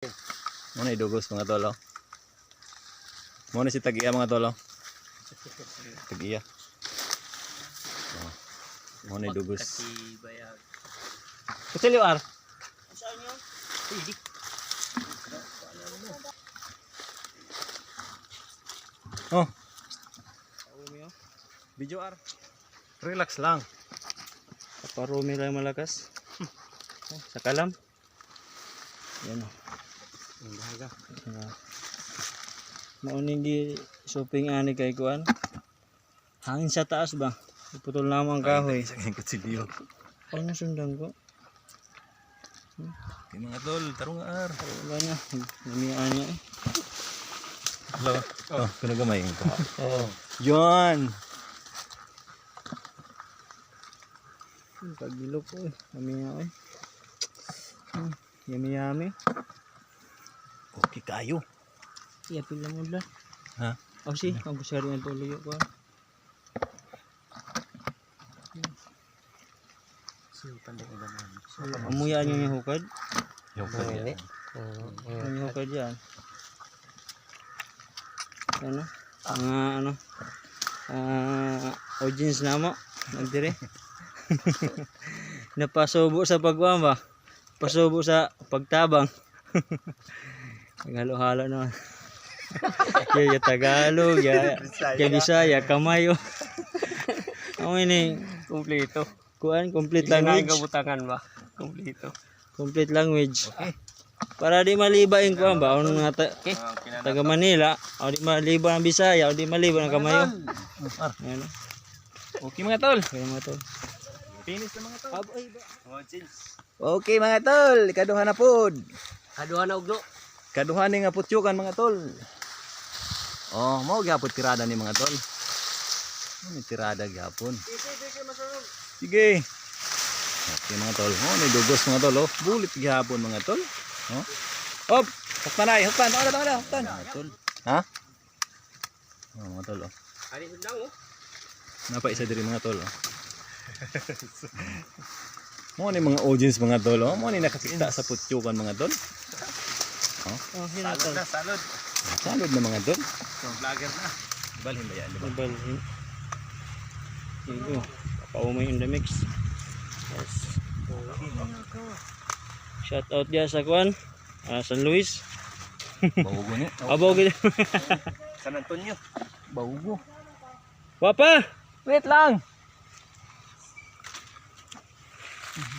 Muna idugos mga tolo. Muna si Tag-iya mga tolo. Tag-iya. Oh. Muna idugos. Kasi liwar. Saan yun? Oh. Video ar. Relax lang. Parumi lang malakas. Sa kalam. Yan o. Ang bahaga. Maunin di shopping ani kay kuan. Hangin sa taas ba? Putol naman ang kahoy. Sa kanyang kutsilyo. Ano sundan ko? Okay mga tol, tarong ar. Wala na. Namiaan niya eh. Hello. Oh, kinagamay ko. Oo. Yon. Pagilok ko eh. Namiaan eh. Yummy yummy. Okay kayo. Iya pila mo lang. Ha? Oh si, ang kusari na tuloy ko. Amuyan niyo yung hukad. Yung kanya. Yung hukad yan. Ano? Ano? Audience na mo. Nagdire. Napasubo sa pagwam ba? Pasubo sa pagtabang. Naghalo-halo na. Ya Tagalog, ya Bisaya, Kamayo. Ang ini kompleto. Kuan complete language. Kabutangan ba? Kompleto. Complete language. Okay. Para di maliba yung kuan ba? Ano nga taga Manila, o di maliba ang Bisaya, o di maliba ang Kamayo. Ano? Okay mga tol. Kaya mo to. Finish na mga tol. Okay mga tol, ikaduha na pod. Kaduha na uglo. Kaduhan ni nga putyukan mga tol. Oh, mau gyapon tirada ni mga tol. Ni tirada gyapon. Sige. Okay mga tol. Oh, ni dugos mga tol. Oh, bulit gyapon mga tol. Oh. Hop, huktan. Huktan. Mga tol. Ha? Oh, mga tol. Oh. Ari sundang oh. Napa isa diri mga tol. Oh. Mo ni mga audience mga tol. Oh, mo ni nakakita sa putyukan mga tol. Oh, Salud na, salud. salud na mga tol. So, vlogger na. Balhin ba yan? Diba? Balhin. Ito. Paumay in the mix. Yes. Shout out dia sa kuan. San Luis. Baugo ni. Abaw gid. San Antonio. Baugo. Wapa. Wait lang.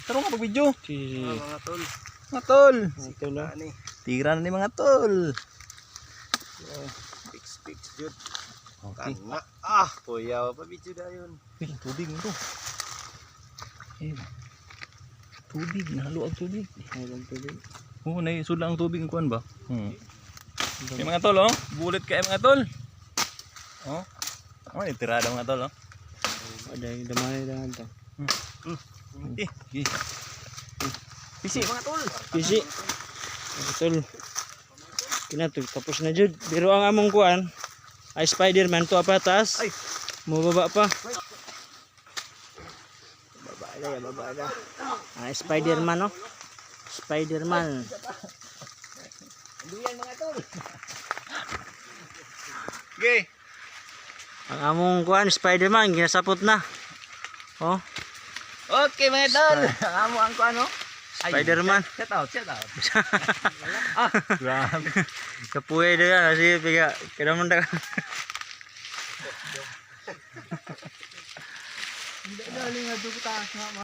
Tarong ka pag-video. Si Mga tol. Mga tol. ito lang. Ani, Tira na ni mga tol. fix jud. Okay. Kana. Kuya pa video dayon. Tubig mo to. Tubig. Nahalo ang tubig. Ayun tuloy. Oo, naisula ang tubig. Kuan ba? Okay mga tol, oh. Bulit kayo mga tol. Oh. Oh, itirada mga tol, oh. Ada yung damay lang ito. Okay. Pisi mga tol. Pisi. Betul. Kinatog tapos na jud. Pero ang among kuan ay Spider-Man to apa taas. Ay. Mubaba pa. Baba. Spider-Man no. Spider-Man. Duyan mga tol. Okay. Ang among kuan Spider-Man ginasapot na. Oh, Okay mga tol. Amo ang ko ano? Spider-Man. Shout out. Grabe. Kapuhay na kasi piga kada man da. Hindi na linga dugo ta.